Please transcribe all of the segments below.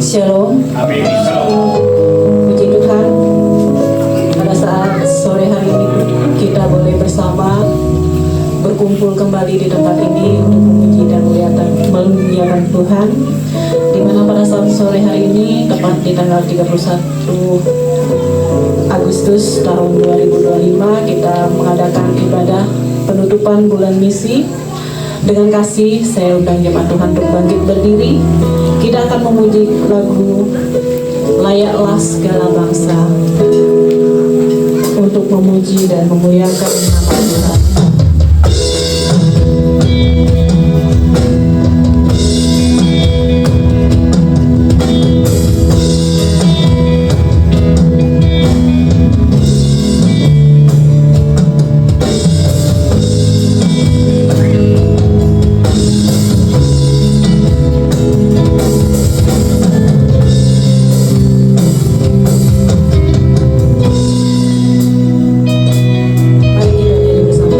Shalom. Amin. Puji Tuhan, pada saat sore hari ini kita boleh bersama berkumpul kembali di tempat ini untuk memuji dan memuliakan Tuhan. Di mana pada saat sore hari ini, tepat di tanggal 31 Agustus tahun 2025, kita mengadakan ibadah penutupan bulan misi. Dengan kasih, saya undang jemaat Tuhan untuk bangkit berdiri. Kita akan memuji lagu Layaklah Segala Bangsa untuk memuji dan memuliakan nama Tuhan. Mari kita nyanyi bersama.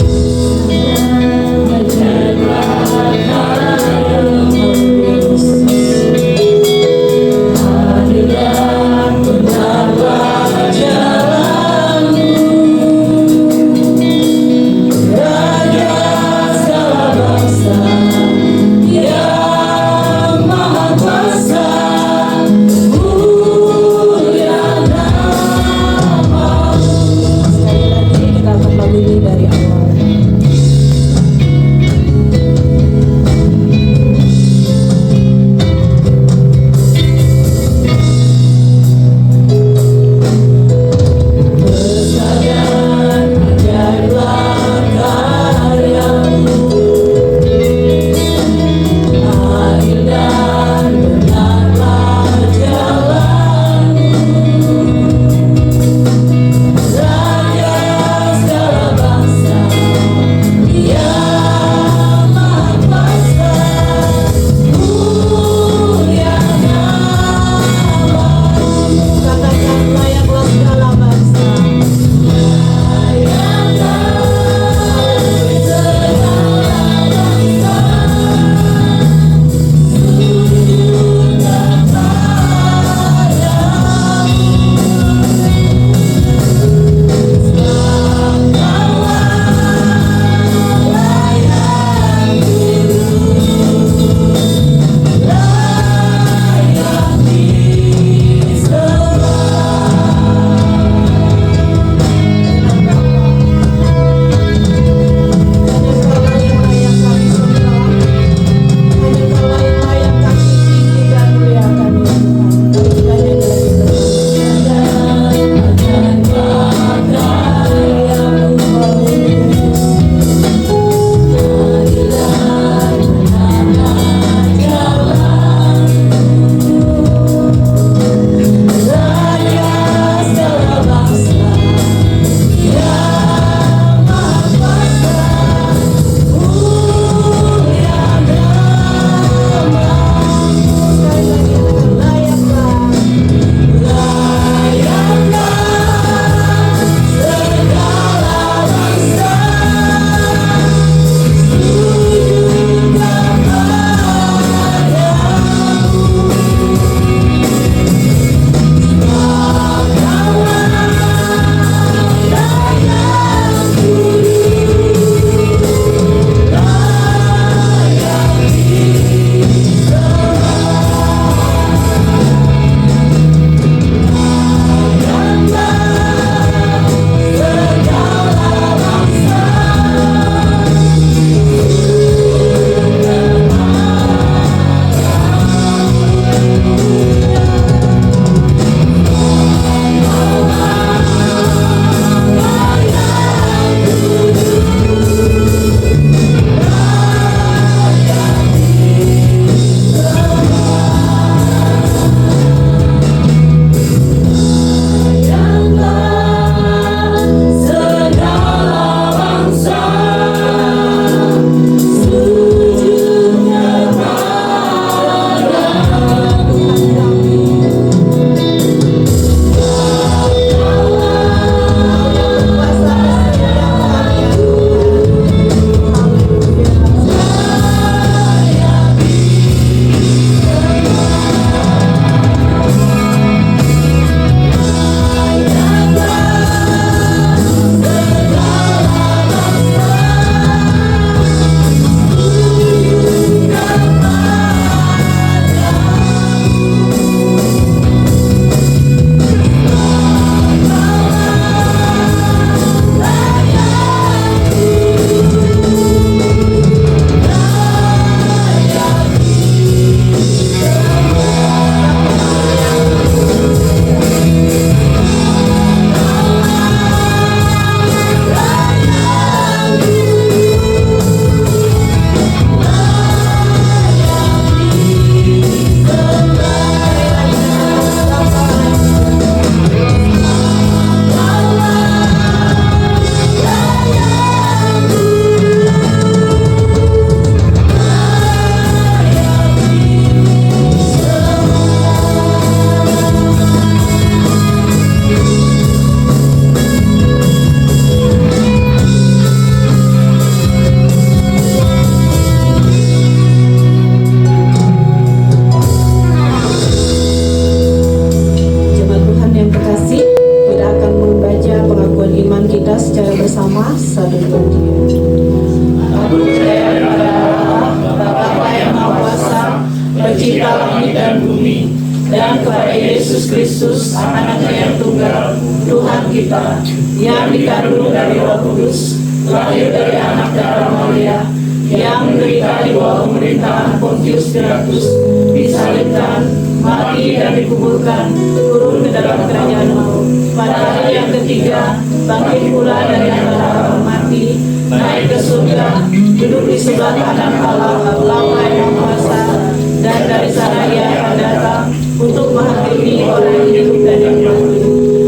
dan kepada Yesus Kristus, anaknya yang tunggal, Tuhan kita, yang dikandung dari Roh Kudus, lahir dari anak darah Maria, yang menderita di bawah pemerintahan Pontius Pilatus, disalibkan, mati dan dikuburkan, turun ke dalam kerajaan maut. Pada hari yang ketiga, bangkit pula dari antara orang mati, naik ke surga, duduk di sebelah kanan Allah yang Maha Kuasa, dan dari sana Ia akan datang untuk menghakimi orang yang hidup dan yang mati.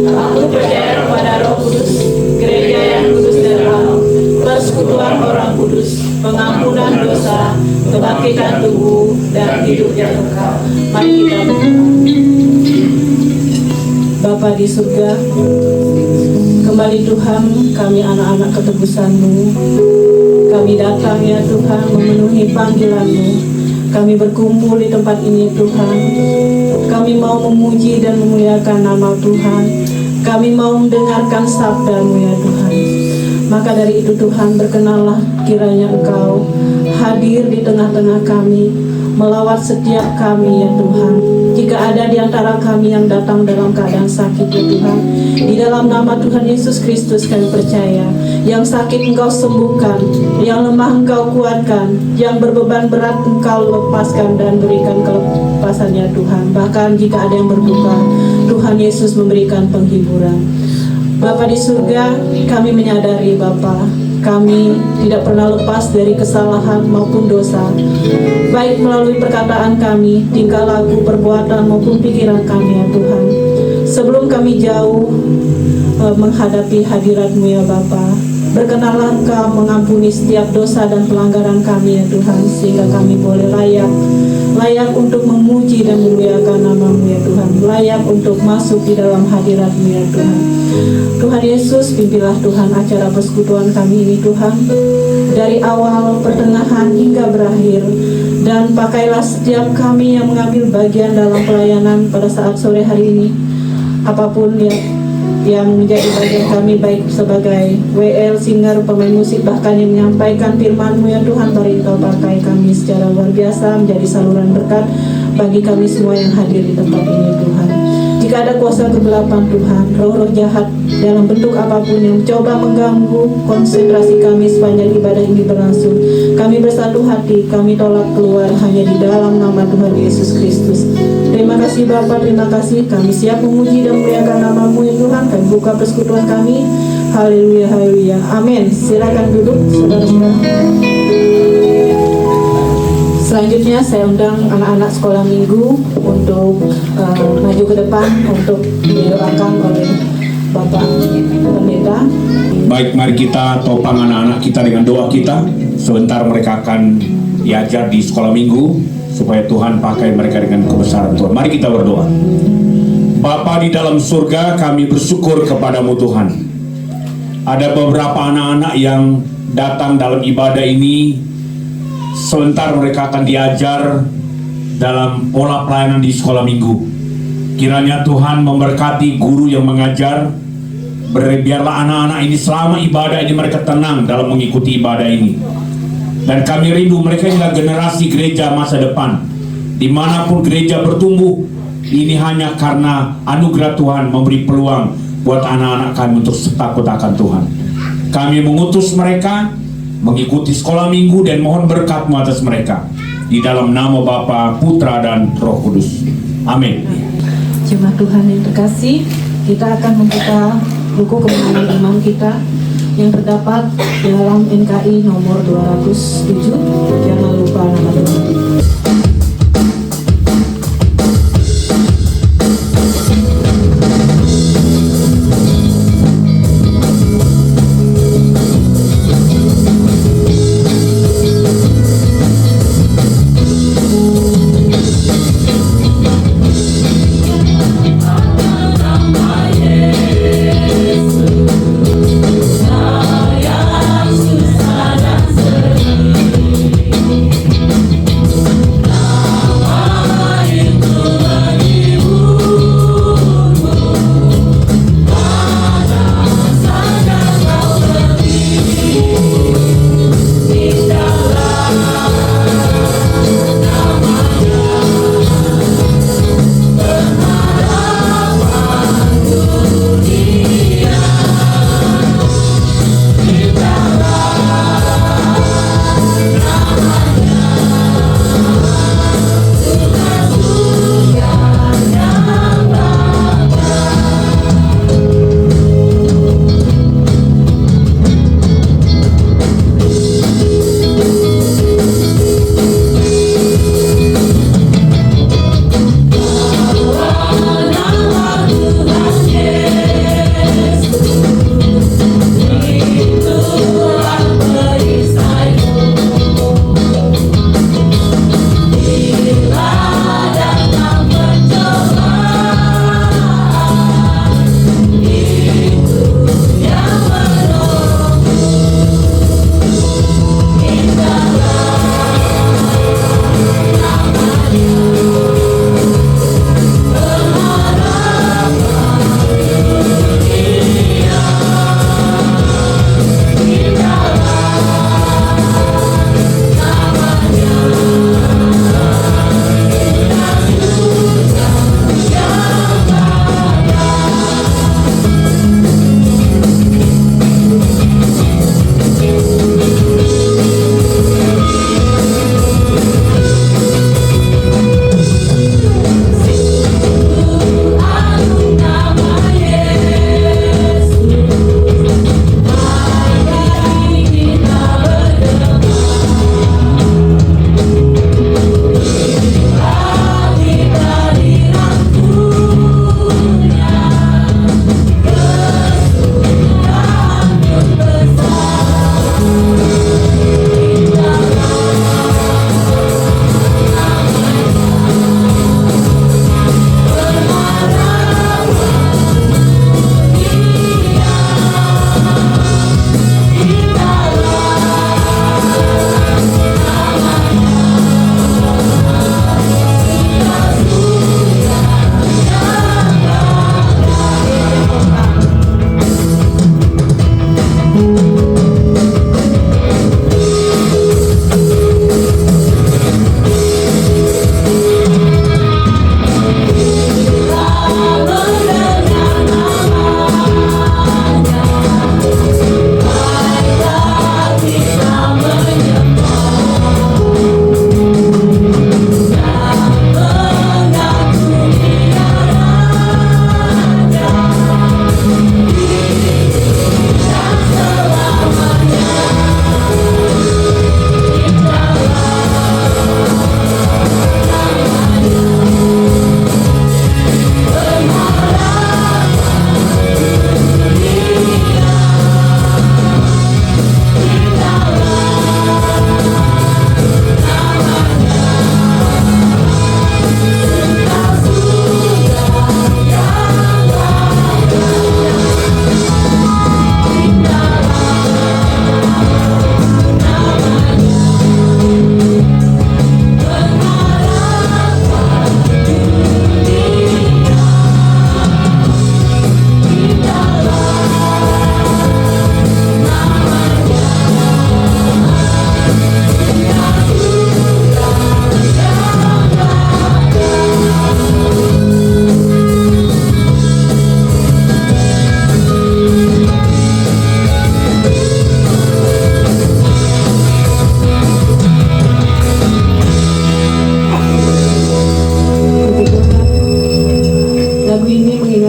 Aku percaya kepada Roh Kudus, gereja yang kudus dan am, persekutuan orang kudus, pengampunan dosa, kebangkitan tubuh, dan hidup yang kekal. Mari kita berdoa. Bapa di surga, kembali Tuhan, kami anak-anak ketebusan-Mu. Kami datang ya Tuhan memenuhi panggilan-Mu. Kami berkumpul di tempat ini Tuhan. Kami mau memuji dan memuliakan nama Tuhan. Kami mau mendengarkan sabda-Mu ya Tuhan. Maka dari itu Tuhan, berkenanlah kiranya Engkau hadir di tengah-tengah kami, melawat setiap kami ya Tuhan. Jika ada di antara kami yang datang dalam keadaan sakit ya Tuhan, di dalam nama Tuhan Yesus Kristus kami percaya, yang sakit Engkau sembuhkan, yang lemah Engkau kuatkan, yang berbeban berat Engkau lepaskan dan berikan kelepasan ya Tuhan. Bahkan jika ada yang berduka, Tuhan Yesus memberikan penghiburan. Bapa di surga, kami menyadari Bapa, kami tidak pernah lepas dari kesalahan maupun dosa, baik melalui perkataan kami, tingkah laku, perbuatan maupun pikiran kami ya Tuhan. Sebelum kami jauh menghadapi hadirat-Mu ya Bapa, berkenanlah Engkau mengampuni setiap dosa dan pelanggaran kami ya Tuhan, sehingga kami boleh layak untuk memuji dan memuliakan nama-Mu ya Tuhan, layak untuk masuk di dalam hadirat-Mu ya Tuhan. Tuhan Yesus, pimpinlah Tuhan acara persekutuan kami ini Tuhan, dari awal, pertengahan hingga berakhir, dan pakailah setiap kami yang mengambil bagian dalam pelayanan pada saat sore hari ini, apapun ya yang menjadi bagian kami, baik sebagai WL, singer, pemain musik, bahkan yang menyampaikan firman-Mu ya Tuhan, mari Engkau pakai kami secara luar biasa menjadi saluran berkat bagi kami semua yang hadir di tempat ini Tuhan. Jika ada kuasa kegelapan Tuhan, roh-roh jahat dalam bentuk apapun yang coba mengganggu konsentrasi kami sepanjang ibadah ini berlangsung, kami bersatu hati, kami tolak keluar hanya di dalam nama Tuhan Yesus Kristus. Terima kasih Bapa, terima kasih. Kami siap memuji dan memuliakan nama-Mu ya Tuhan. Kami buka persekutuan kami. Haleluya, haleluya. Amin. Silakan duduk, saudara-saudara. Selanjutnya saya undang anak-anak sekolah minggu untuk maju ke depan untuk didoakan oleh Bapak Pendeta. Baik, mari kita topang anak-anak kita dengan doa kita. Sebentar mereka akan diajar di sekolah minggu, supaya Tuhan pakai mereka dengan kebesaran Tuhan. Mari kita berdoa. Bapa di dalam surga, kami bersyukur kepadamu Tuhan. Ada beberapa anak-anak yang datang dalam ibadah ini. Sebentar mereka akan diajar dalam pola pelayanan di sekolah minggu. Kiranya Tuhan memberkati guru yang mengajar. Biarlah anak-anak ini selama ibadah ini mereka tenang dalam mengikuti ibadah ini. Dan kami rindu mereka adalah generasi gereja masa depan. Dimanapun gereja bertumbuh, ini hanya karena anugerah Tuhan memberi peluang buat anak-anak kami untuk takut akan Tuhan. Kami mengutus mereka mengikuti sekolah minggu dan mohon berkat-Mu atas mereka. Di dalam nama Bapa, Putra, dan Roh Kudus. Amin. Jemaat Tuhan yang terkasih, kita akan membuka buku kemenangan iman kita yang terdapat dalam NKI nomor 207. Jangan lupa nama Tuhan.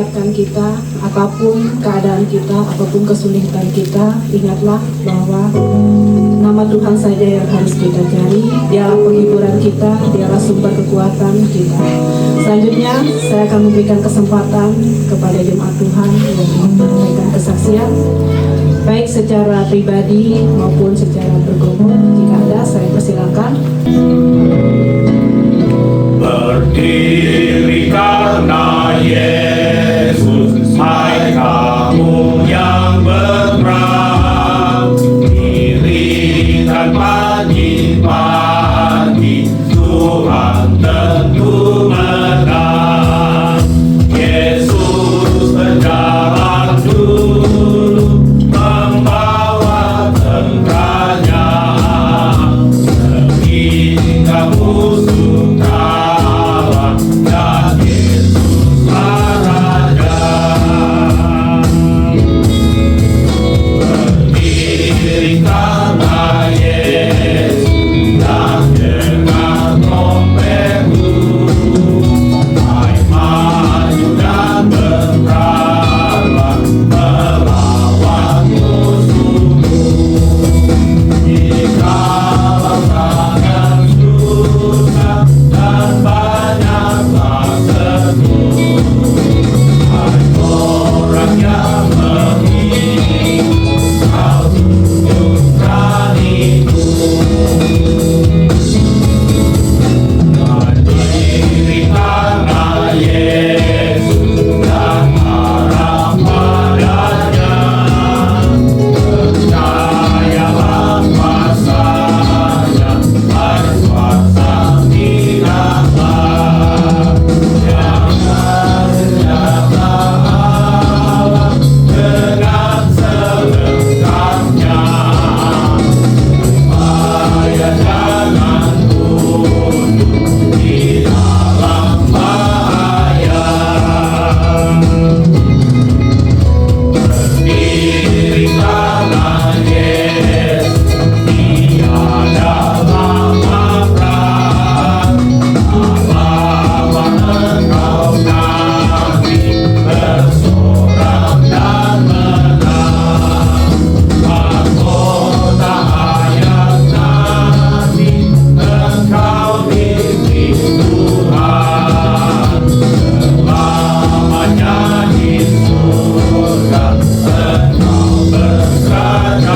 mengingatkan kita, apapun keadaan kita, apapun kesulitan kita, ingatlah bahwa nama Tuhan saja yang harus kita cari. Dialah penghiburan kita, dialah sumber kekuatan kita. Selanjutnya, saya akan memberikan kesempatan kepada jemaat Tuhan yang memberikan kesaksian, baik secara pribadi maupun secara berkelompok. Jika ada, saya persilakan. Berdiri karena Yesus, hai kamu yang berperang, dirikan pagi-pagi, Tuhan tentu menang. Yesus berjalan dulu, membawa tentranya, sehingga musuh kalah, dan Yesuslah Raja. Berdiri karena Yesus, dan dengar trompetku, hai maju dan berperanglah melawan musuhmu. Jikalau tangan susah dan banyaklah sesuatu, hai orang yang mengingat, kau tunjuk beraniku. Berdiri karena Yesus dan harap padanya, percayalah kuasanya, berkuasa tidaklah. Jangan nyata Allah dengan selengkapnya, supaya jangan tunduk di dalam bahaya. Berdiri karena Yesus, Dia dalam perang. Pahlawan engkau nanti bersorak dan menang. Mahkota hayat nanti engkau milik Tuhan. Selamanya di surga engkau berkerajaan.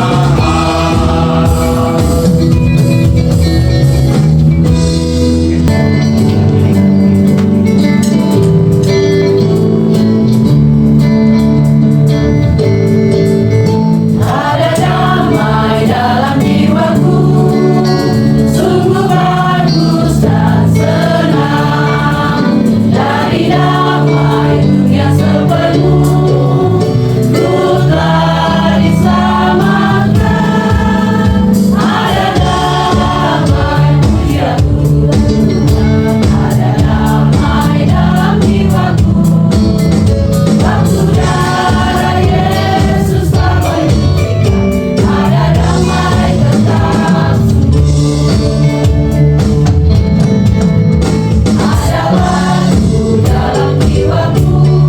Ada damai dalam jiwaku, sungguh bagus dan senang. Dari damai dunia sepenuh, ku telah diselamatkan. Ada damai puja Tuhan, ada damai dalam jiwaku. Waktu darah Yesus telah menyucikan, ada damai tetap ada lagu dalam jiwaku,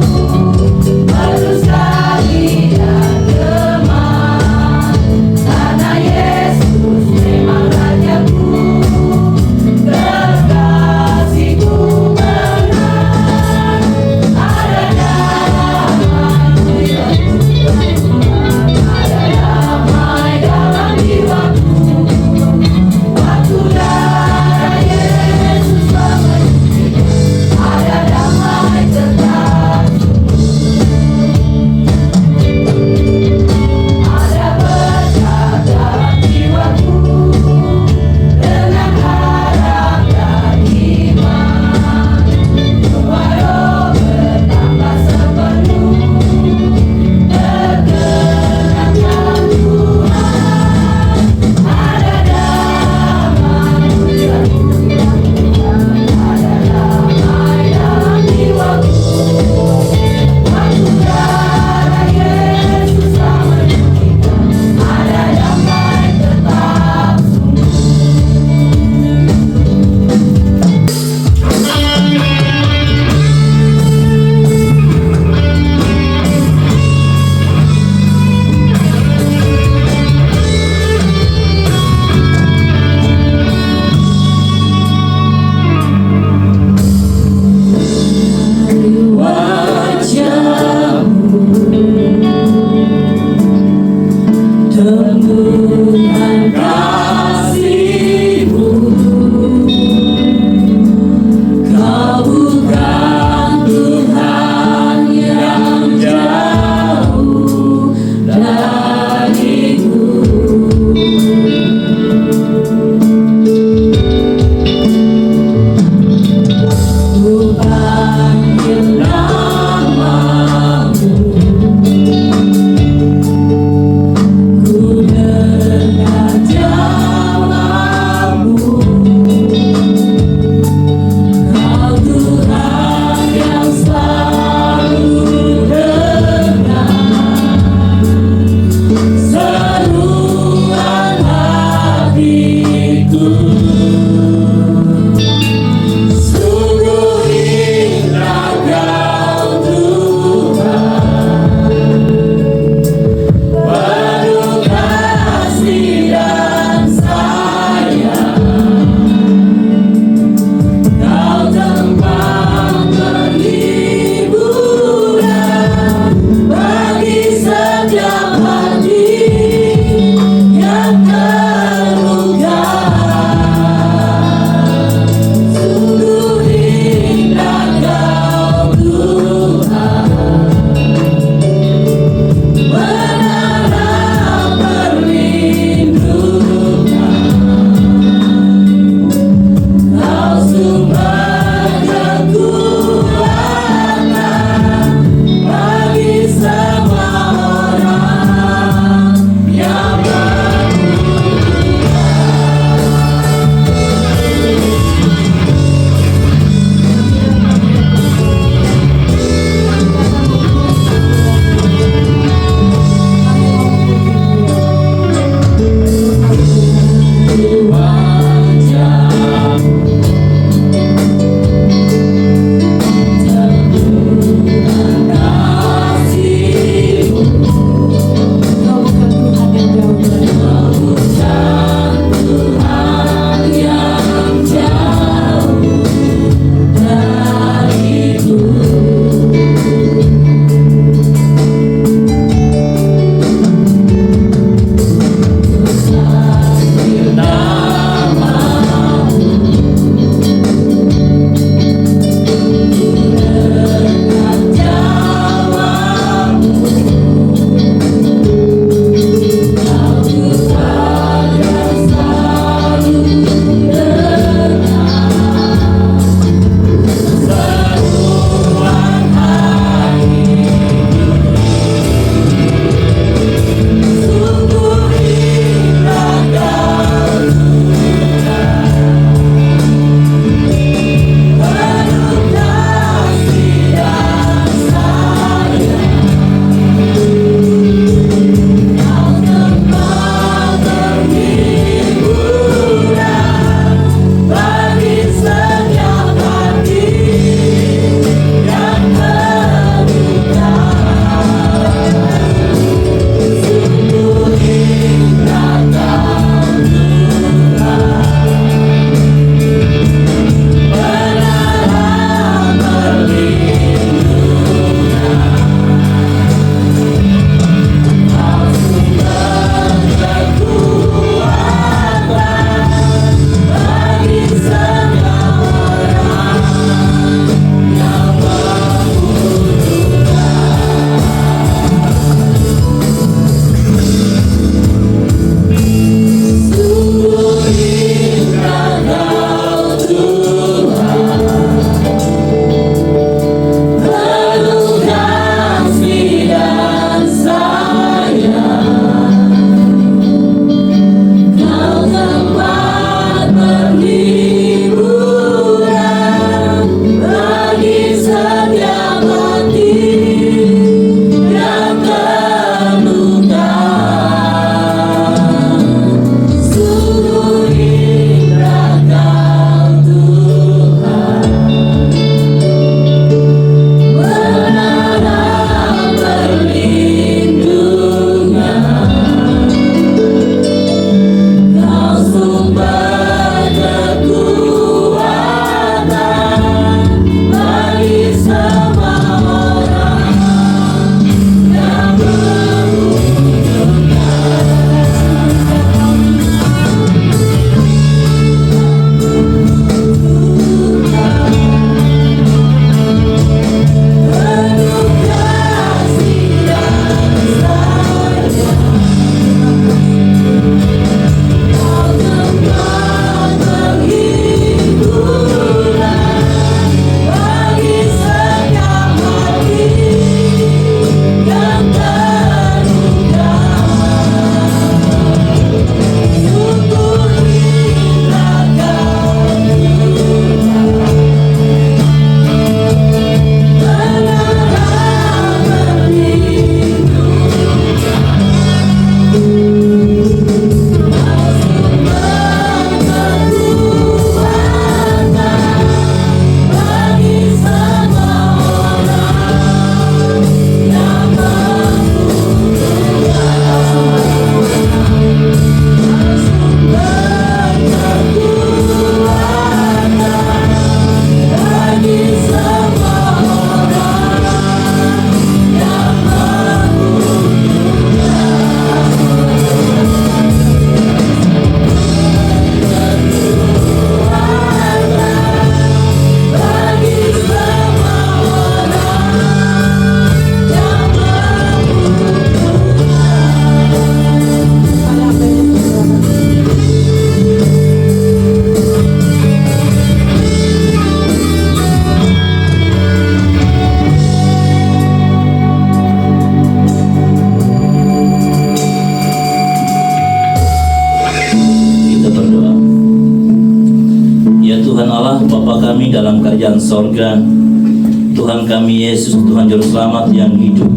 Yesus, Tuhan Juru Selamat yang hidup.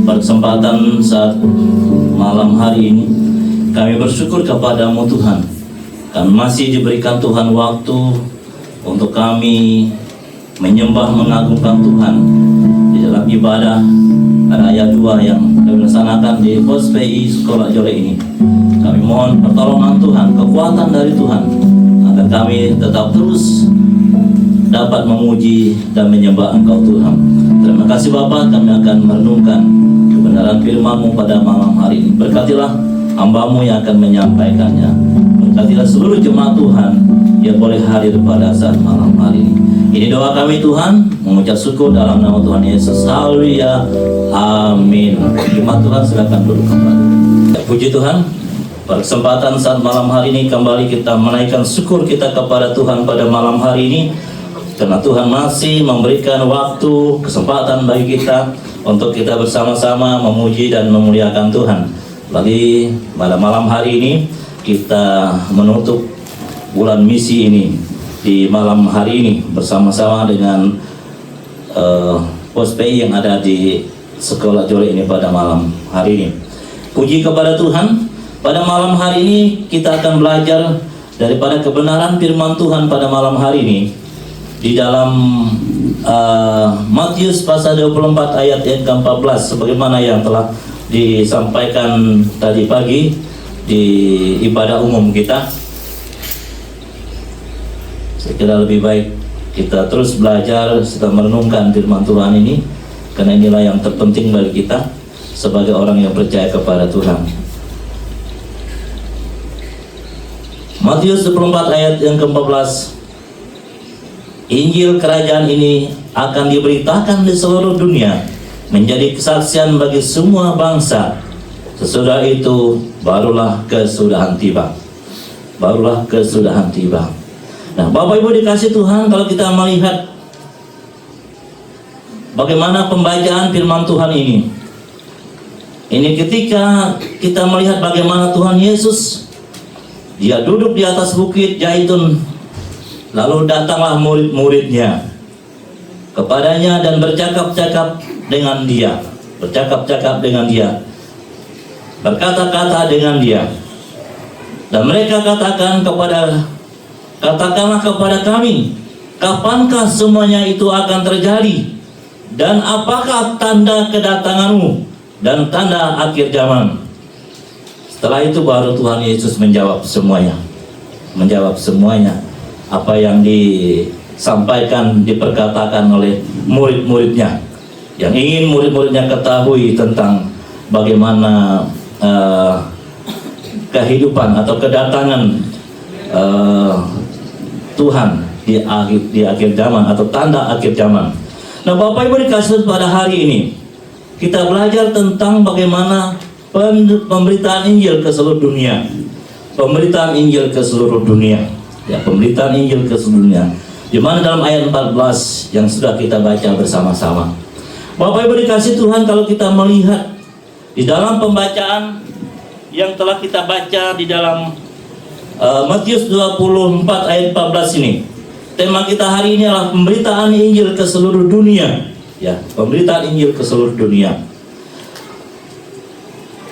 Pada kesempatan saat malam hari ini, kami bersyukur kepadamu Tuhan. Kami masih diberikan Tuhan waktu untuk kami menyembah mengagungkan Tuhan di dalam ibadah raya 2 yang kami laksanakan di Pos PI Sekolah Jole ini. Kami mohon pertolongan Tuhan, kekuatan dari Tuhan, agar kami tetap terus dapat memuji dan menyembah Engkau Tuhan. Terima kasih Bapa, kami akan merenungkan kebenaran firman-Mu pada malam hari ini. Berkatilah hamba-Mu yang akan menyampaikannya. Berkatilah seluruh jemaat Tuhan yang boleh hadir pada saat malam hari ini. Ini doa kami Tuhan, mengucap syukur dalam nama Tuhan Yesus. Haleluya. Amin. Jemaat Tuhan silakan duduk kembali. Puji Tuhan, pada kesempatan saat malam hari ini kembali kita menaikkan syukur kita kepada Tuhan pada malam hari ini. Karena Tuhan masih memberikan waktu, kesempatan bagi kita untuk kita bersama-sama memuji dan memuliakan Tuhan. Lagi pada malam hari ini kita menutup bulan misi ini di malam hari ini bersama-sama dengan Pos PI yang ada di Sekolah Jole ini pada malam hari ini. Puji kepada Tuhan, pada malam hari ini kita akan belajar daripada kebenaran firman Tuhan pada malam hari ini di dalam Matius pasal 24 ayat yang ke-14, sebagaimana yang telah disampaikan tadi pagi di ibadah umum kita. Saya kira lebih baik kita terus belajar serta merenungkan firman Tuhan ini, karena inilah yang terpenting bagi kita sebagai orang yang percaya kepada Tuhan. Matius 24 ayat yang ke-14, Injil kerajaan ini akan diberitakan di seluruh dunia menjadi kesaksian bagi semua bangsa. Sesudah itu barulah kesudahan tiba. Barulah kesudahan tiba. Nah, Bapak Ibu dikasih Tuhan, kalau kita melihat bagaimana pembacaan firman Tuhan ini ketika kita melihat bagaimana Tuhan Yesus, Dia duduk di atas bukit Zaitun, lalu datanglah murid-muridnya kepadanya dan bercakap-cakap dengan Dia, berkata-kata dengan Dia, dan mereka katakanlah kepada kami, kapankah semuanya itu akan terjadi, dan apakah tanda kedatanganmu dan tanda akhir zaman? Setelah itu baru Tuhan Yesus menjawab semuanya apa yang disampaikan, diperkatakan oleh murid-muridnya, yang ingin murid-muridnya ketahui tentang bagaimana kehidupan atau kedatangan Tuhan di akhir zaman atau tanda akhir zaman. Nah, Bapak Ibu dikasih pada hari ini kita belajar tentang bagaimana pemberitaan Injil ke seluruh dunia. Pemberitaan Injil ke seluruh dunia. Ya, pemberitaan Injil ke seluruh dunia. Di mana dalam ayat 14 yang sudah kita baca bersama-sama. Bapak Ibu dikasih Tuhan, kalau kita melihat di dalam pembacaan yang telah kita baca di dalam Matius 24 ayat 14 ini, tema kita hari ini adalah pemberitaan Injil ke seluruh dunia. Ya, pemberitaan Injil ke seluruh dunia.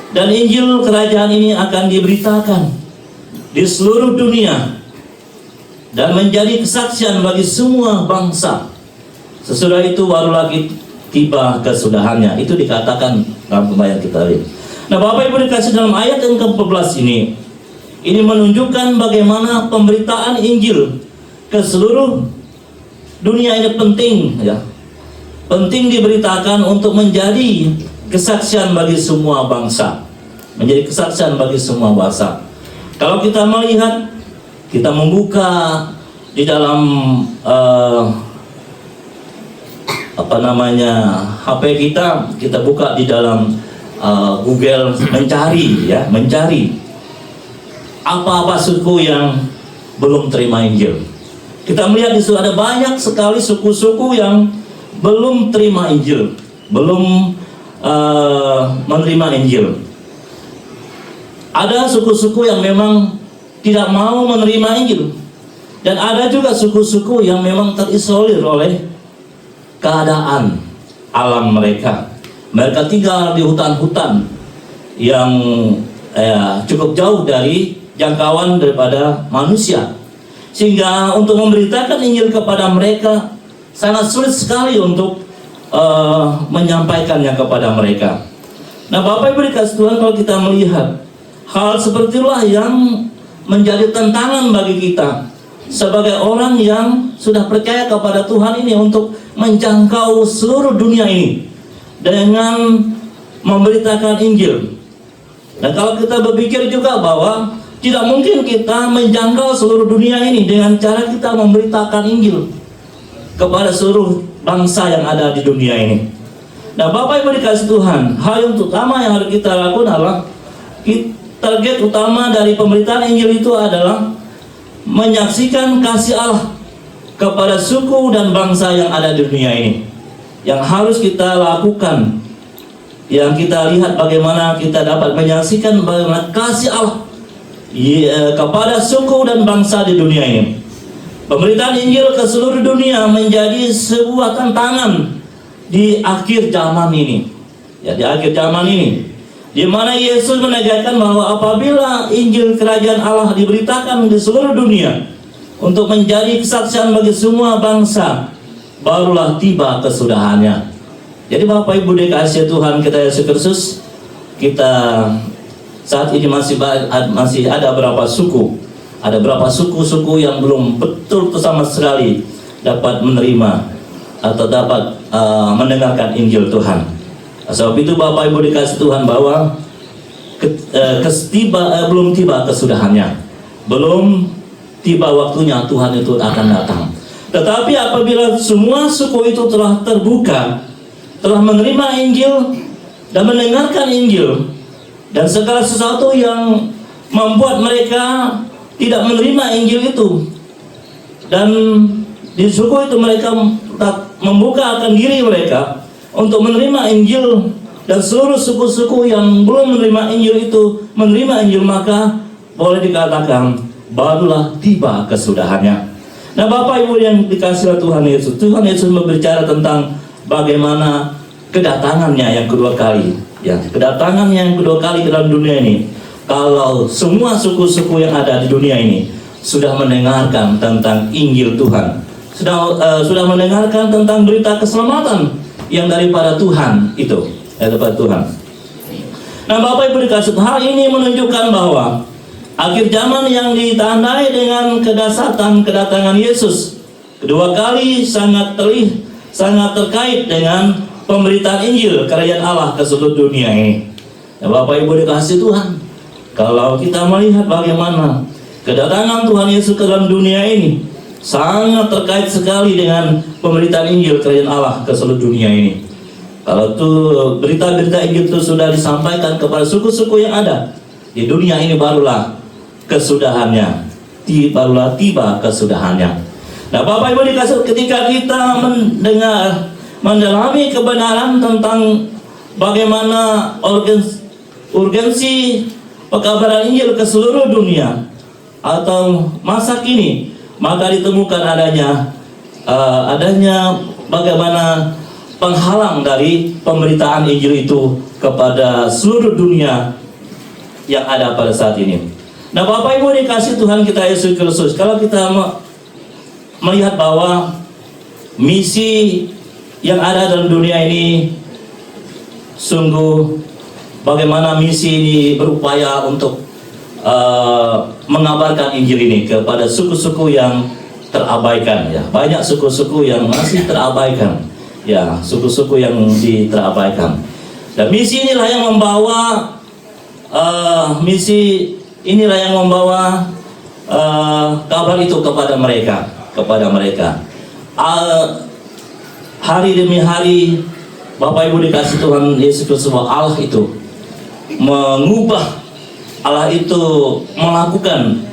Dan Injil kerajaan ini akan diberitakan di seluruh dunia dan menjadi kesaksian bagi semua bangsa. Sesudah itu baru lagi tiba kesudahannya. Itu dikatakan dalam pembahasan kita lihat. Nah, Bapak Ibu dikasih dalam ayat yang ke-14 ini menunjukkan bagaimana pemberitaan Injil ke seluruh dunia ini penting, ya. Penting diberitakan untuk menjadi kesaksian bagi semua bangsa. Menjadi kesaksian bagi semua bangsa. Kalau kita melihat, kita membuka di dalam HP kita buka di dalam Google, mencari apa-apa suku yang belum terima Injil. Kita melihat di situ ada banyak sekali suku-suku yang belum terima Injil, belum menerima Injil. Ada suku-suku yang memang tidak mau menerima Injil, dan ada juga suku-suku yang memang terisolir oleh keadaan, alam mereka. Mereka tinggal di hutan-hutan yang cukup jauh dari jangkauan daripada manusia, sehingga untuk memberitakan Injil kepada mereka sangat sulit sekali untuk menyampaikannya kepada mereka. Nah, Bapak Ibu dikasih Tuhan, kalau kita melihat hal seperti itulah yang menjadi tantangan bagi kita sebagai orang yang sudah percaya kepada Tuhan ini untuk menjangkau seluruh dunia ini dengan memberitakan Injil. Dan kalau kita berpikir juga bahwa tidak mungkin kita menjangkau seluruh dunia ini dengan cara kita memberitakan Injil kepada seluruh bangsa yang ada di dunia ini. Nah, Bapak Ibu dikasih Tuhan, hal yang utama yang harus kita lakukan adalah target utama dari pemberitaan Injil itu adalah menyaksikan kasih Allah kepada suku dan bangsa yang ada di dunia ini. Yang harus kita lakukan, yang kita lihat bagaimana kita dapat menyaksikan bagaimana kasih Allah kepada suku dan bangsa di dunia ini. Pemberitaan Injil ke seluruh dunia menjadi sebuah tantangan di akhir zaman ini. Ya, di akhir zaman ini, di mana Yesus menegaskan bahwa apabila Injil Kerajaan Allah diberitakan di seluruh dunia untuk menjadi kesaksian bagi semua bangsa, barulah tiba kesudahannya. Jadi Bapak Ibu dikasihi Tuhan kita Yesus Kristus, kita saat ini masih ada beberapa suku, suku yang belum betul sama sekali dapat menerima atau dapat mendengarkan Injil Tuhan. Sebab itu Bapak Ibu dikasih Tuhan bahwa belum tiba kesudahannya, belum tiba waktunya Tuhan itu akan datang. Tetapi apabila semua suku itu telah terbuka, telah menerima Injil dan mendengarkan Injil, dan segala sesuatu yang membuat mereka tidak menerima Injil itu, dan di suku itu mereka membuka akan diri mereka untuk menerima Injil, dan seluruh suku-suku yang belum menerima Injil itu menerima Injil, maka boleh dikatakan barulah tiba kesudahannya. Nah, Bapak Ibu yang dikasihi Tuhan Yesus berbicara tentang bagaimana kedatangannya yang kedua kali, ya, kedatangannya yang kedua kali ke dalam dunia ini. Kalau semua suku-suku yang ada di dunia ini sudah mendengarkan tentang Injil Tuhan, sudah mendengarkan tentang berita keselamatan yang daripada Tuhan itu, daripada Tuhan. Nah, Bapak Ibu dikasih, hal ini menunjukkan bahwa akhir zaman yang ditandai dengan kedatangan Yesus kedua kali sangat terkait dengan pemberitaan Injil Kerajaan Allah ke seluruh dunia ini. Nah, Bapak Ibu dikasih Tuhan, kalau kita melihat bagaimana kedatangan Tuhan Yesus ke dalam dunia ini sangat terkait sekali dengan pemberitaan Injil Kerajaan Allah ke seluruh dunia ini. Kalau berita-berita Injil itu sudah disampaikan kepada suku-suku yang ada di dunia ini, barulah kesudahannya, barulah tiba kesudahannya. Nah, Bapak Ibu dikasih, ketika kita mendalami kebenaran tentang bagaimana urgensi pekabaran Injil ke seluruh dunia atau masa kini, maka ditemukan adanya bagaimana penghalang dari pemberitaan Injil itu kepada seluruh dunia yang ada pada saat ini. Nah, Bapak Ibu dikasih Tuhan kita Yesus Kristus, kalau kita melihat bahwa misi yang ada dalam dunia ini, sungguh bagaimana misi ini berupaya untuk mengabarkan Injil ini kepada suku-suku yang terabaikan, ya. Banyak suku-suku yang masih terabaikan, ya, suku-suku yang terabaikan. Dan misi inilah yang membawa kabar itu kepada mereka. Hari demi hari, Bapak Ibu dikasih Tuhan Yesus Kristus, Allah itu mengubah, Allah itu melakukan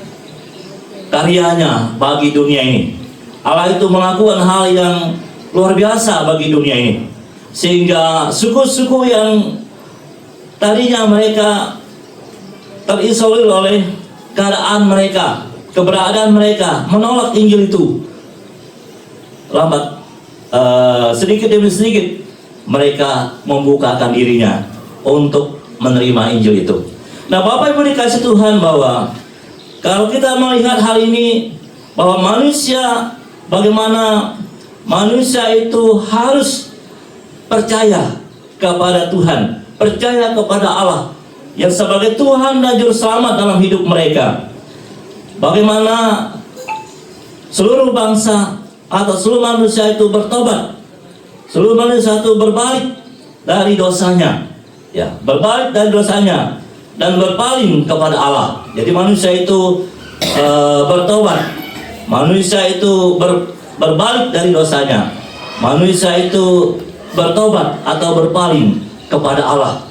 karyanya bagi dunia ini. Allah itu melakukan hal yang luar biasa bagi dunia ini, sehingga suku-suku yang tadinya mereka terisolir oleh keadaan mereka, keberadaan mereka, menolak Injil itu, lambat sedikit demi sedikit mereka membukakan dirinya untuk menerima Injil itu. Nah, Bapak Ibu dikasih Tuhan, bahwa kalau kita melihat hal ini, bahwa manusia, bagaimana manusia itu harus percaya kepada Tuhan, percaya kepada Allah yang sebagai Tuhan dan Juru Selamat dalam hidup mereka. Bagaimana seluruh bangsa atau seluruh manusia itu bertobat, seluruh manusia itu berbalik dari dosanya, ya, berbalik dari dosanya dan berpaling kepada Allah. Jadi manusia itu bertobat, manusia itu berbalik dari dosanya, manusia itu bertobat atau berpaling kepada Allah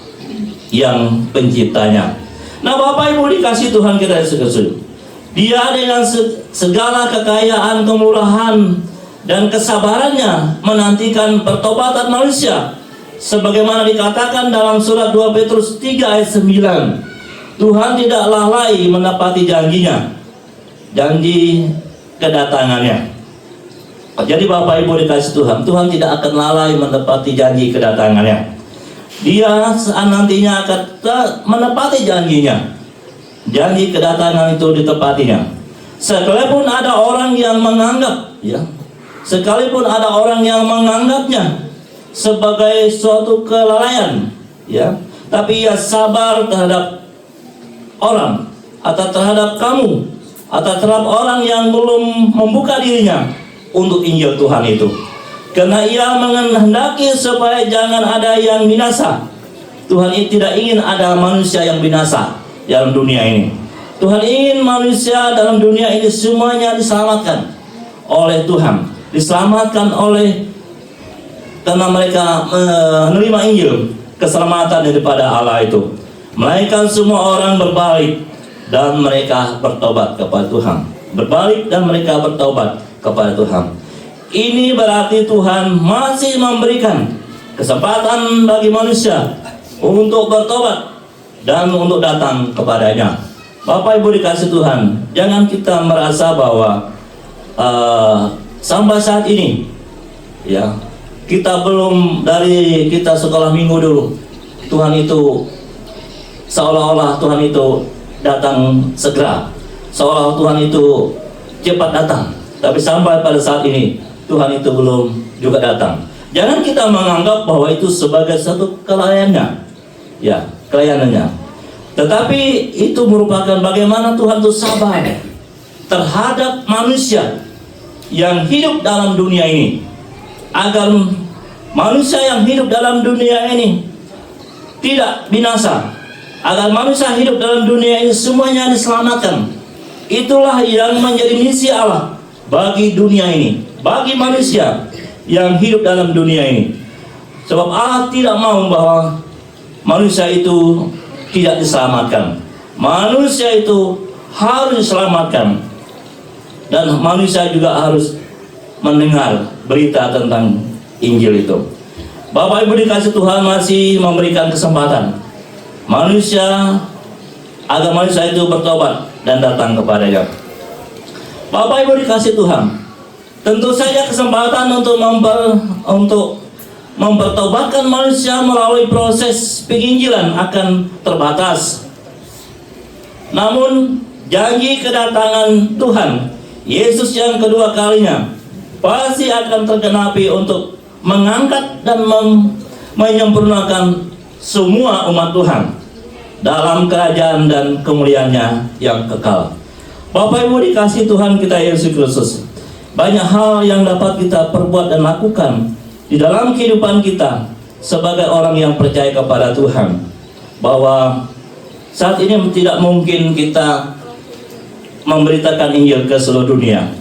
yang penciptanya. Nah, Bapak Ibu dikasih Tuhan kita Yesus Kristus, Dia dengan segala kekayaan, kemurahan, dan kesabarannya menantikan pertobatan manusia. Sebagaimana dikatakan dalam surat 2 Petrus 3 ayat 9, Tuhan tidak lalai menepati janjinya, janji kedatangannya. Jadi Bapak Ibu dikasih Tuhan, Tuhan tidak akan lalai menepati janji kedatangannya. Dia nantinya akan menepati janjinya. Janji kedatangan itu ditepatinya. Sekalipun ada orang yang menganggap, ya, sekalipun ada orang yang menganggapnya sebagai suatu kelalaian, ya, tapi ia sabar terhadap orang atau terhadap kamu atau terhadap orang yang belum membuka dirinya untuk Injil Tuhan itu. Karena ia menghendaki supaya jangan ada yang binasa. Tuhan tidak ingin ada manusia yang binasa dalam dunia ini. Tuhan ingin manusia dalam dunia ini semuanya diselamatkan oleh Tuhan, diselamatkan oleh, karena mereka menerima Injil, keselamatan daripada Allah itu. Melainkan semua orang berbalik dan mereka bertobat kepada Tuhan. Berbalik dan mereka bertobat kepada Tuhan. Ini berarti Tuhan masih memberikan kesempatan bagi manusia untuk bertobat dan untuk datang kepadanya. Bapak Ibu dikasih Tuhan, jangan kita merasa bahwa sampai saat ini, ya, kita belum, dari kita sekolah minggu dulu, Tuhan itu seolah-olah Tuhan itu datang segera, seolah Tuhan itu cepat datang. Tapi sampai pada saat ini Tuhan itu belum juga datang. Jangan kita menganggap bahwa itu sebagai satu kelalaiannya, ya, kelayanannya. Tetapi itu merupakan bagaimana Tuhan itu sabar terhadap manusia yang hidup dalam dunia ini, agar manusia yang hidup dalam dunia ini tidak binasa, agar manusia hidup dalam dunia ini semuanya diselamatkan. Itulah yang menjadi misi Allah bagi dunia ini, bagi manusia yang hidup dalam dunia ini. Sebab Allah tidak mau bahwa manusia itu tidak diselamatkan. Manusia itu harus diselamatkan, dan manusia juga harus mendengar berita tentang Injil itu. Bapak Ibu dikasih Tuhan masih memberikan kesempatan manusia agar manusia itu bertobat dan datang kepadanya. Bapak Ibu dikasih Tuhan, tentu saja kesempatan untuk mempertobatkan manusia melalui proses penginjilan akan terbatas. Namun janji kedatangan Tuhan Yesus yang kedua kalinya pasti akan tergenapi untuk mengangkat dan menyempurnakan semua umat Tuhan dalam kerajaan dan kemuliaannya yang kekal. Bapak Ibu dikasih Tuhan kita Yesus Kristus, banyak hal yang dapat kita perbuat dan lakukan di dalam kehidupan kita sebagai orang yang percaya kepada Tuhan, bahwa saat ini tidak mungkin kita memberitakan Injil ke seluruh dunia.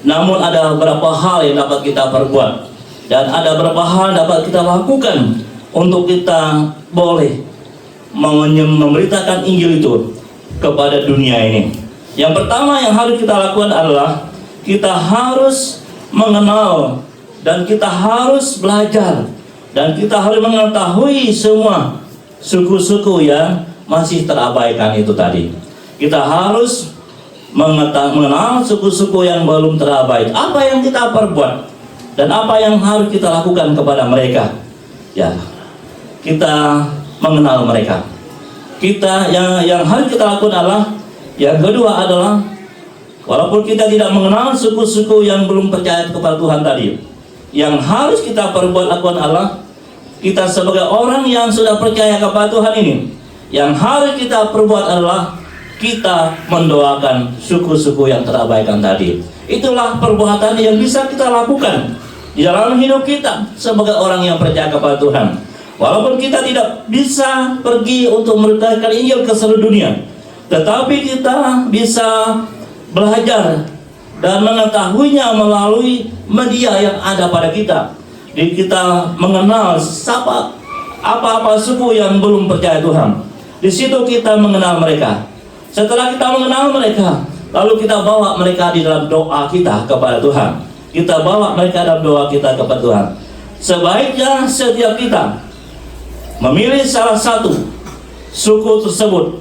Namun ada beberapa hal yang dapat kita perbuat, dan ada beberapa hal yang dapat kita lakukan untuk kita boleh memberitakan Injil itu kepada dunia ini. Yang pertama yang harus kita lakukan adalah kita harus mengenal, dan kita harus belajar, dan kita harus mengetahui semua suku-suku yang masih terabaikan itu tadi. Kita harus mengenal suku-suku yang belum terabaikan. Apa yang kita perbuat dan apa yang harus kita lakukan kepada mereka. Ya, kita mengenal mereka. Kita yang harus kita lakukan adalah, yang kedua adalah, walaupun kita tidak mengenal suku-suku yang belum percaya kepada Tuhan tadi, yang harus kita lakukan adalah, kita sebagai orang yang sudah percaya kepada Tuhan ini, yang harus kita perbuat adalah kita mendoakan suku-suku yang terabaikan tadi. Itulah perbuatan yang bisa kita lakukan di dalam hidup kita sebagai orang yang percaya kepada Tuhan. Walaupun kita tidak bisa pergi untuk memberitakan Injil ke seluruh dunia, tetapi kita bisa belajar dan mengetahuinya melalui media yang ada pada kita. Jadi kita mengenal apa-apa suku yang belum percaya Tuhan. Di situ kita mengenal mereka. Setelah kita mengenal mereka, lalu kita bawa mereka di dalam doa kita kepada Tuhan. Kita bawa mereka dalam doa kita kepada Tuhan. Sebaiknya setiap kita memilih salah satu suku tersebut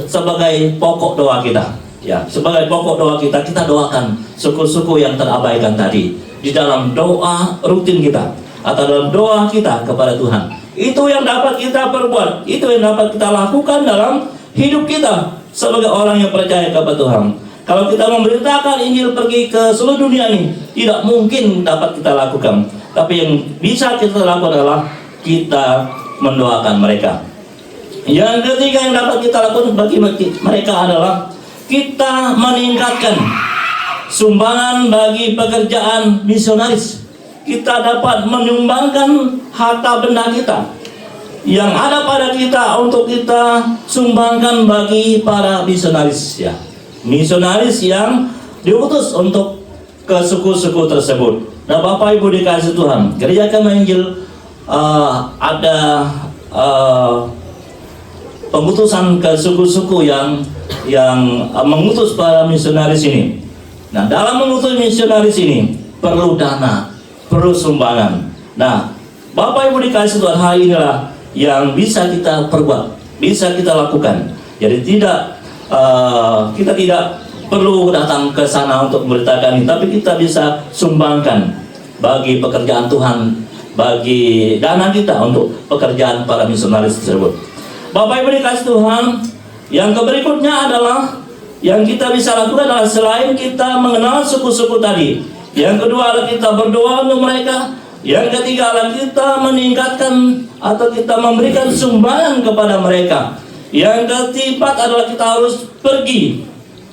sebagai pokok doa kita. Ya, sebagai pokok doa kita, kita doakan suku-suku yang terabaikan tadi di dalam doa rutin kita atau dalam doa kita kepada Tuhan. Itu yang dapat kita perbuat, itu yang dapat kita lakukan dalam hidup kita sebagai orang yang percaya kepada Tuhan. Kalau kita memberitakan Injil pergi ke seluruh dunia ini, tidak mungkin dapat kita lakukan. Tapi yang bisa kita lakukan adalah kita mendoakan mereka. Yang ketiga yang dapat kita lakukan bagi mereka adalah kita meningkatkan sumbangan bagi pekerjaan misionaris. Kita dapat menyumbangkan harta benda kita yang ada pada kita untuk kita sumbangkan bagi para misionaris, ya. Misionaris yang diutus untuk ke suku-suku tersebut. Nah, Bapak Ibu dikasih Tuhan, Gereja Kami Injil ada pengutusan ke suku-suku yang mengutus para misionaris ini. Nah, dalam mengutus misionaris ini perlu dana, perlu sumbangan. Nah, Bapak Ibu dikasih Tuhan, hal inilah yang bisa kita perbuat, bisa kita lakukan. Jadi kita tidak perlu datang ke sana untuk memberitakan ini, tapi kita bisa sumbangkan bagi pekerjaan Tuhan, bagi dana kita untuk pekerjaan para misionaris tersebut. Bapak Ibu dikasih Tuhan, yang berikutnya adalah yang kita bisa lakukan adalah selain kita mengenal suku-suku tadi, yang kedua adalah kita berdoa untuk mereka. Yang ketiga adalah kita meningkatkan atau kita memberikan sumbangan kepada mereka. Yang keempat adalah kita harus pergi.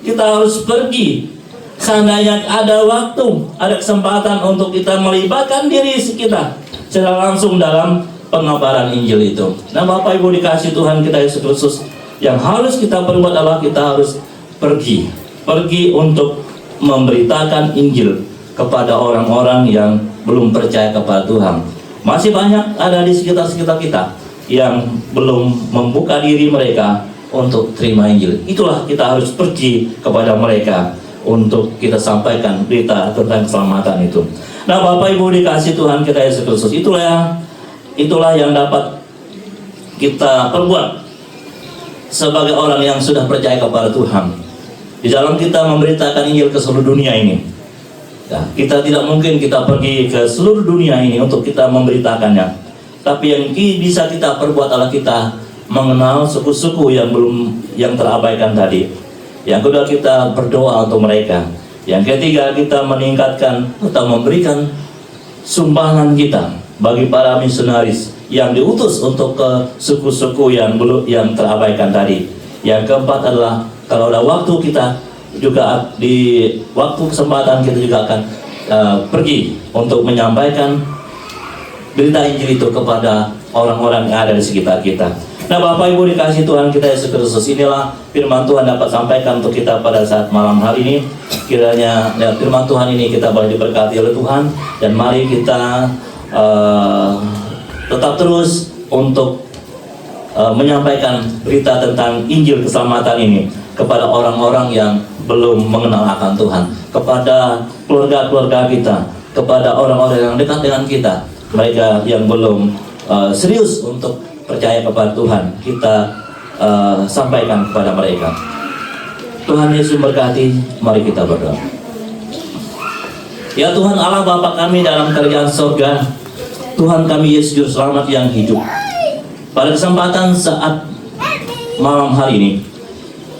Kita harus pergi. Seandainya ada waktu, ada kesempatan untuk kita melibatkan diri kita secara langsung dalam pengabaran Injil itu. Nah, Bapak Ibu dikasih Tuhan kita Yesus Kristus, yang harus kita perbuat adalah kita harus pergi. Pergi untuk memberitakan Injil kepada orang-orang yang belum percaya kepada Tuhan. Masih banyak ada di sekitar-sekitar kita yang belum membuka diri mereka untuk terima Injil. Itulah kita harus pergi kepada mereka untuk kita sampaikan berita tentang keselamatan itu. Nah, Bapak Ibu dikasih Tuhan kita Yesus Kristus, itulah yang dapat kita perbuat sebagai orang yang sudah percaya kepada Tuhan di dalam kita memberitakan Injil ke seluruh dunia ini. Ya, kita tidak mungkin kita pergi ke seluruh dunia ini untuk kita memberitakannya. Tapi yang bisa kita perbuat adalah kita mengenal suku-suku yang terabaikan tadi. Yang kedua, kita berdoa untuk mereka. Yang ketiga, kita meningkatkan atau memberikan sumbangan kita bagi para misionaris yang diutus untuk ke suku-suku yang terabaikan tadi. Yang keempat adalah kalau ada waktu kita juga di waktu kesempatan kita juga akan pergi untuk menyampaikan berita Injil itu kepada orang-orang yang ada di sekitar kita. Nah, Bapak Ibu dikasih Tuhan kita Yesus Kristus, inilah firman Tuhan dapat sampaikan untuk kita pada saat malam hari ini. Kiranya firman Tuhan ini kita boleh diberkati oleh Tuhan, dan mari kita tetap terus untuk menyampaikan berita tentang Injil keselamatan ini kepada orang-orang yang belum mengenal akan Tuhan, kepada keluarga-keluarga kita, kepada orang-orang yang dekat dengan kita, mereka yang belum serius untuk percaya kepada Tuhan, kita sampaikan kepada mereka. Tuhan Yesus berkati, mari kita berdoa. Ya Tuhan Allah Bapa kami dalam kerajaan surga, Tuhan kami Yesus Juru Selamat yang hidup. Pada kesempatan saat malam hari ini,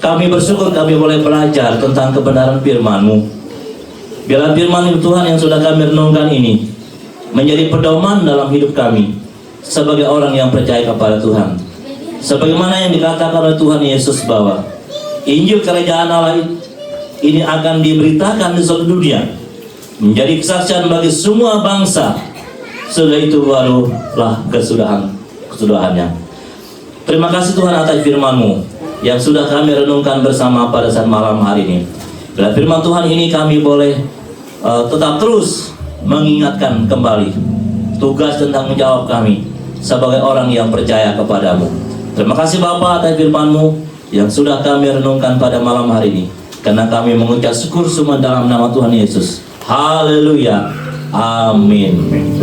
kami bersyukur kami boleh belajar tentang kebenaran firman-Mu. Biarlah firman Tuhan yang sudah kami renungkan ini menjadi pedoman dalam hidup kami sebagai orang yang percaya kepada Tuhan. Sebagaimana yang dikatakan oleh Tuhan Yesus bahwa Injil Kerajaan Allah ini akan diberitakan di seluruh dunia, menjadi kesaksian bagi semua bangsa. Sudah itu barulah kesudahannya. Terima kasih Tuhan atas firman-Mu yang sudah kami renungkan bersama pada saat malam hari ini. Bila firman Tuhan ini kami boleh tetap terus mengingatkan kembali tugas dan tanggung jawab kami sebagai orang yang percaya kepadamu. Terima kasih Bapa atas firman-Mu yang sudah kami renungkan pada malam hari ini. Karena kami mengucap syukur semua dalam nama Tuhan Yesus. Haleluya. Amin.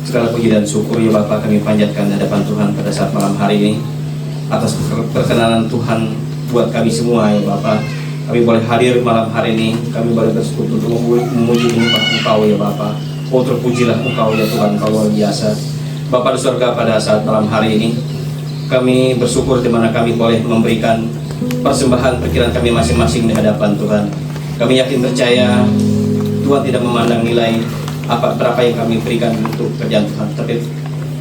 Segala puji dan syukur ya Bapa kami panjatkan di hadapan Tuhan pada saat malam hari ini atas perkenanan Tuhan buat kami semua ya Bapa. Kami boleh hadir malam hari ini, kami boleh bersekutu untuk memuji Engkau ya Bapa. Oh terpujilah Engkau ya Tuhan, Engkau luar biasa. Bapa di surga, pada saat malam hari ini kami bersyukur di mana kami boleh memberikan persembahan pikiran kami masing-masing di hadapan Tuhan. Kami yakin percaya Tuhan tidak memandang nilai berapa yang kami berikan untuk kerjaan Tuhan, tapi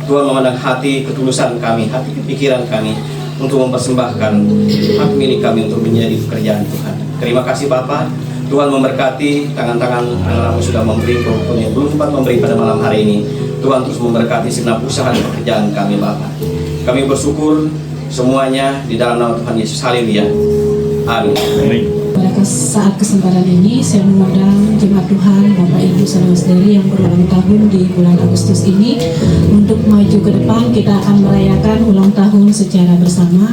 Tuhan memandang hati ketulusan kami, hati pikiran kami untuk mempersembahkan hak milik kami untuk menjadi pekerjaan Tuhan. Terima kasih Bapa. Tuhan memberkati tangan-tangan anak-anakmu sudah memberi walaupun yang belum sempat memberi pada malam hari ini. Tuhan terus memberkati segenap usaha dan pekerjaan kami Bapa. Kami bersyukur semuanya di dalam nama Tuhan Yesus. Haleluya. Amin. Pada saat kesempatan ini saya mengundang jemaat Tuhan, Bapak Ibu saudara-saudari yang berulang tahun di bulan Agustus ini untuk maju ke depan. Kita akan merayakan ulang tahun secara bersama.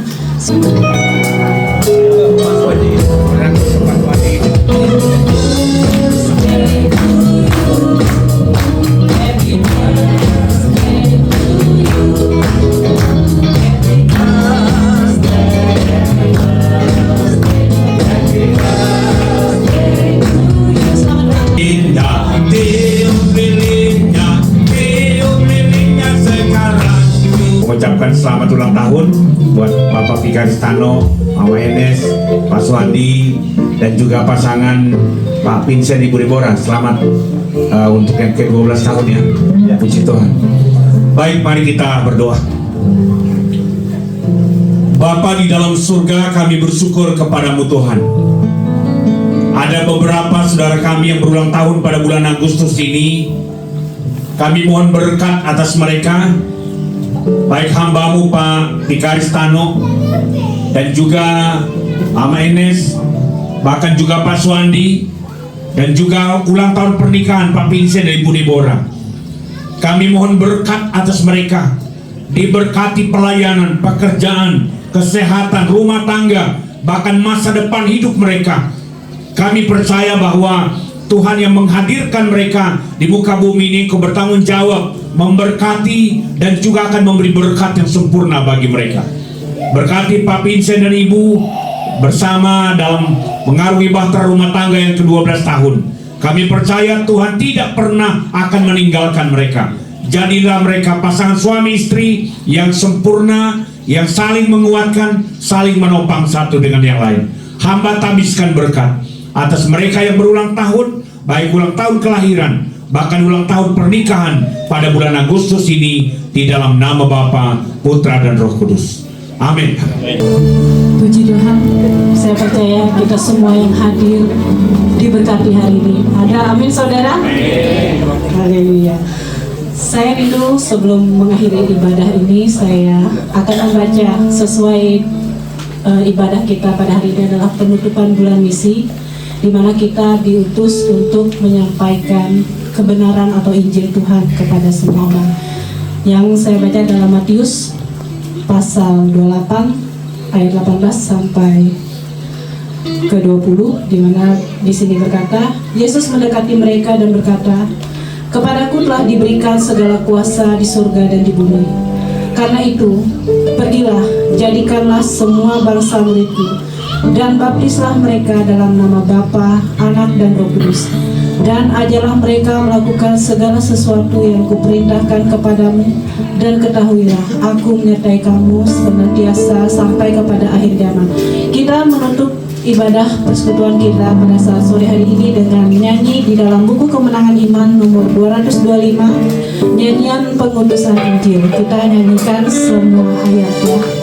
tahun buat Bapak Vikaris Tano, Mama Enes, Pak Swandi, dan juga pasangan Pak Vincent Ibu Deborah. Selamat untuk yang ke-12 tahun ya. Puji Tuhan. Baik, mari kita berdoa. Bapa di dalam surga, kami bersyukur kepadamu Tuhan. Ada beberapa saudara kami yang berulang tahun pada bulan Agustus ini. Kami mohon berkat atas mereka, baik hambamu Pak Vikaris Tano dan juga Mama Enes, bahkan juga Pak Swandi, dan juga ulang tahun pernikahan Pak Vincent dan Ibu Deborah. Kami mohon berkat atas mereka, diberkati pelayanan, pekerjaan, kesehatan, rumah tangga, bahkan masa depan hidup mereka. Kami percaya bahwa Tuhan yang menghadirkan mereka di muka bumi ini, Kau bertanggung jawab memberkati dan juga akan memberi berkat yang sempurna bagi mereka. Berkati Pak Vincent dan Ibu bersama dalam mengarungi bahtera rumah tangga yang ke-12 tahun. Kami percaya Tuhan tidak pernah akan meninggalkan mereka. Jadilah mereka pasangan suami istri yang sempurna, yang saling menguatkan, saling menopang satu dengan yang lain. Hamba tabiskan berkat atas mereka yang berulang tahun, baik ulang tahun kelahiran, bahkan ulang tahun pernikahan pada bulan Agustus ini, di dalam nama Bapa, Putra, dan Roh Kudus. Amin. Puji Tuhan, saya percaya kita semua yang hadir diberkati hari ini. Ada amin saudara? Haleluya. Saya rindu sebelum mengakhiri ibadah ini, saya akan membaca sesuai ibadah kita pada hari ini adalah penutupan bulan misi, di mana kita diutus untuk menyampaikan kebenaran atau Injil Tuhan kepada semua orang. Yang saya baca dalam Matius pasal 28 ayat 18 sampai ke 20, di mana di sini berkata, Yesus mendekati mereka dan berkata, "Kepadaku telah diberikan segala kuasa di surga dan di bumi. Karena itu, pergilah, jadikanlah semua bangsa muridku, dan baptislah mereka dalam nama Bapa, Anak, dan Roh Kudus. Dan ajarlah mereka melakukan segala sesuatu yang kuperintahkan kepadamu, dan ketahuilah, aku menyertai kamu senantiasa sampai kepada akhir zaman." Kita menutup ibadah persekutuan kita pada saat sore hari ini dengan nyanyi di dalam buku Kemenangan Iman nomor 225, nyanyian pengutusan Injil. Kita nyanyikan semua ayatnya.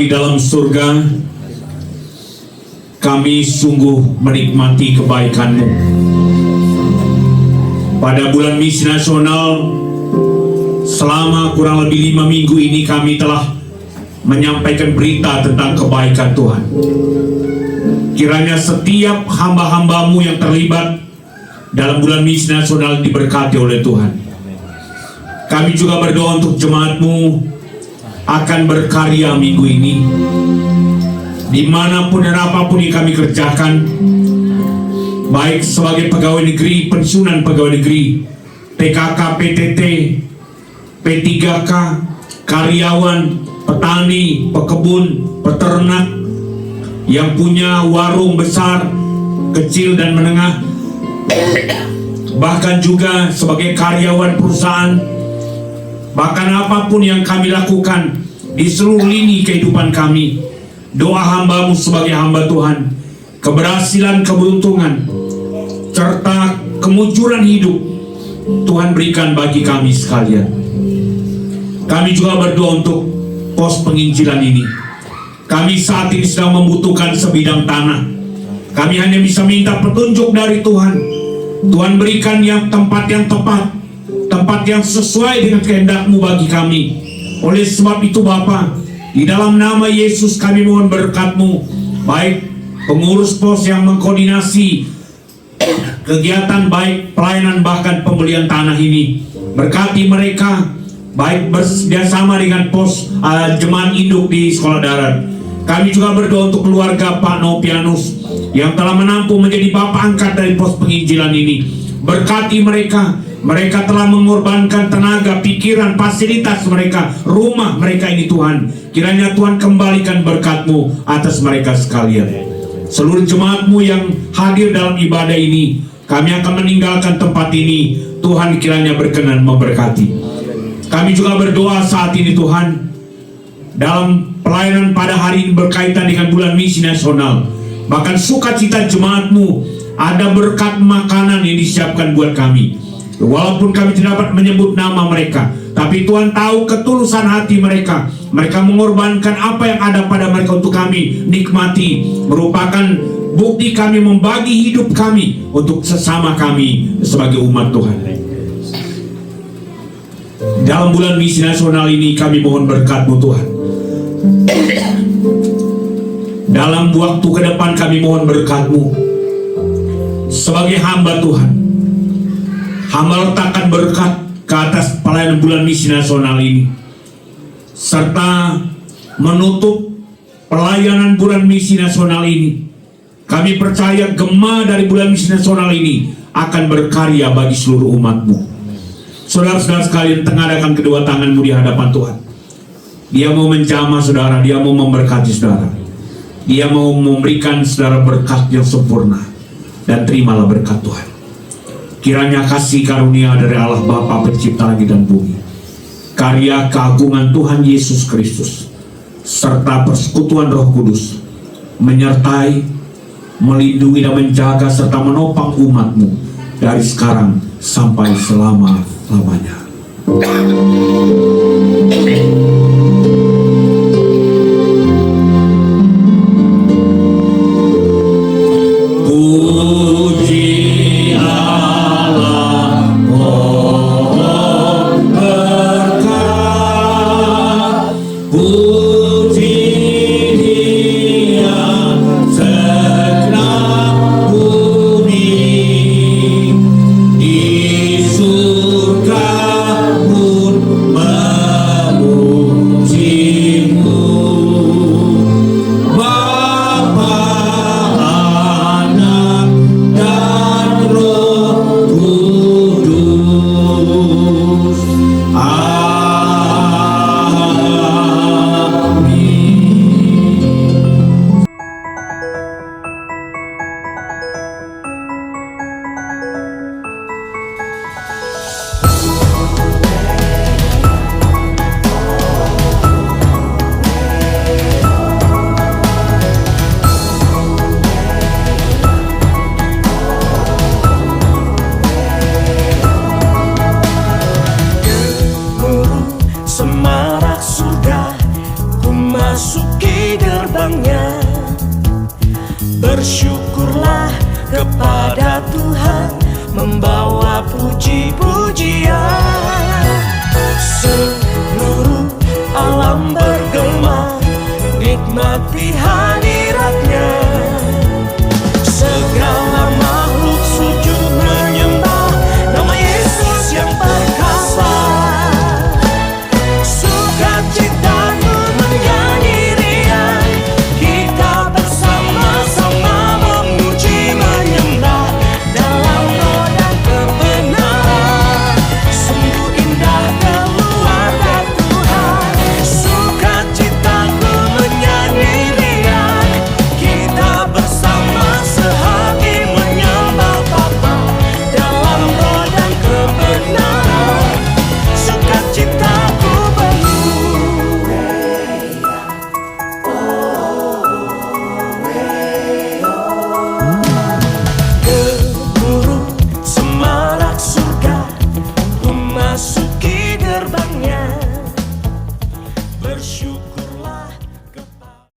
di dalam surga, kami sungguh menikmati kebaikan-Mu. Pada bulan misi nasional, selama kurang lebih 5 minggu ini kami telah menyampaikan berita tentang kebaikan Tuhan. Kiranya setiap hamba-hamba-Mu yang terlibat dalam bulan misi nasional diberkati oleh Tuhan. Kami juga berdoa untuk jemaat-Mu akan berkarya minggu ini. Dimanapun dan apapun yang kami kerjakan, baik sebagai pegawai negeri, pensiunan pegawai negeri, PKK, PTT, P3K, karyawan, petani, pekebun, peternak, yang punya warung besar, kecil dan menengah, bahkan juga sebagai karyawan perusahaan, bahkan apapun yang kami lakukan di seluruh lini kehidupan kami, doa hamba-Mu sebagai hamba Tuhan, keberhasilan, keberuntungan, serta kemujuran hidup Tuhan berikan bagi kami sekalian. Kami juga berdoa untuk pos penginjilan ini. Kami saat ini sedang membutuhkan sebidang tanah. Kami hanya bisa minta petunjuk dari Tuhan. Tuhan berikan yang tempat yang tepat, tempat yang sesuai dengan kehendak-Mu bagi kami. Oleh sebab itu Bapa, di dalam nama Yesus kami mohon berkat-Mu, baik pengurus pos yang mengkoordinasi kegiatan, baik pelayanan bahkan pembelian tanah ini. Berkati mereka, baik bersama dengan pos jemaat induk di sekolah darat. Kami juga berdoa untuk keluarga Pak Nopianus yang telah menampung menjadi bapak angkat dari pos penginjilan ini. Berkati mereka. Mereka telah mengorbankan tenaga, pikiran, fasilitas mereka, rumah mereka ini Tuhan. Kiranya Tuhan kembalikan berkat-Mu atas mereka sekalian. Seluruh jemaat-Mu yang hadir dalam ibadah ini, kami akan meninggalkan tempat ini. Tuhan kiranya berkenan memberkati. Kami juga berdoa saat ini Tuhan, dalam pelayanan pada hari ini berkaitan dengan bulan misi nasional. Bahkan sukacita jemaat-Mu, ada berkat makanan yang disiapkan buat kami. Walaupun kami tidak dapat menyebut nama mereka, tapi Tuhan tahu ketulusan hati mereka. Mereka mengorbankan apa yang ada pada mereka untuk kami nikmati. Merupakan bukti kami membagi hidup kami untuk sesama kami sebagai umat Tuhan. Dalam bulan misi nasional ini kami mohon berkat-Mu Tuhan. Dalam waktu ke depan kami mohon berkat-Mu. Sebagai hamba Tuhan, hamba letakkan berkat ke atas pelayanan bulan misi nasional ini, serta menutup pelayanan bulan misi nasional ini. Kami percaya gema dari bulan misi nasional ini akan berkarya bagi seluruh umat-Mu. Saudara-saudara sekalian, tengadahkan kedua tangan-Mu di hadapan Tuhan. Dia mau menjamah saudara, Dia mau memberkati saudara, Dia mau memberikan saudara berkat yang sempurna. Dan terimalah berkat Tuhan. Kiranya kasih karunia dari Allah Bapa Pencipta langit dan bumi, karya keagungan Tuhan Yesus Kristus, serta persekutuan Roh Kudus menyertai, melindungi dan menjaga serta menopang umat-Mu dari sekarang sampai selama-lamanya. Di surga pun segala puji-pujian. Seluruh alam bergema nikmati hadiratnya. Segala makhluk sujud menyembah nama Yesus yang perkasa. Sukacitamu menyanyi riang, kita bersama-sama memuji menyembah dalam roh dan kebenaran. Sungguh indah keluarga Tuhan. Sukacitaku menyanyi riang, kita bersama sehati menyembah Bapa dalam roh dan kebenaran. Sukacitaku penuh. Gemuruh semarak surga memasuki gerbangnya. Bersyukur